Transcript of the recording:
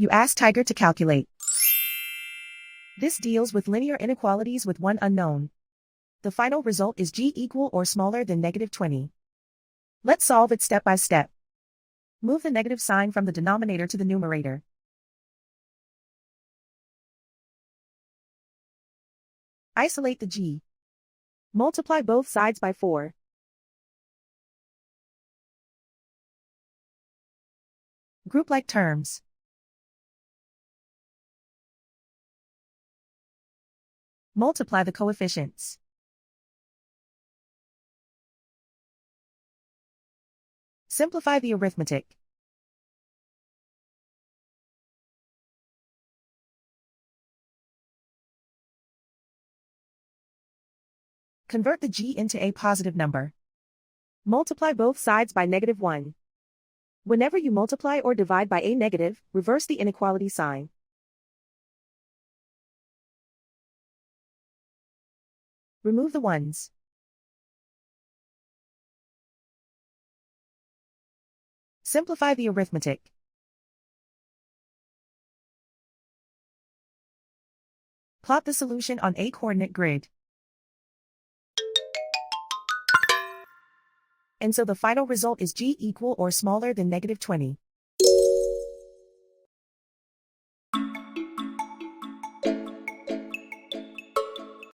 You ask Tiger to calculate. This deals with linear inequalities with one unknown. The final result is g equal or smaller than -20. Let's solve it step by step. Move the negative sign from the denominator to the numerator. Isolate the g. Multiply both sides by 4. Group like terms. Multiply the coefficients. Simplify the arithmetic. Convert the g into a positive number. Multiply both sides by -1. Whenever you multiply or divide by a negative, reverse the inequality sign. Remove the ones. Simplify the arithmetic. Plot the solution on a coordinate grid. And so the final result is g equal or smaller than -20.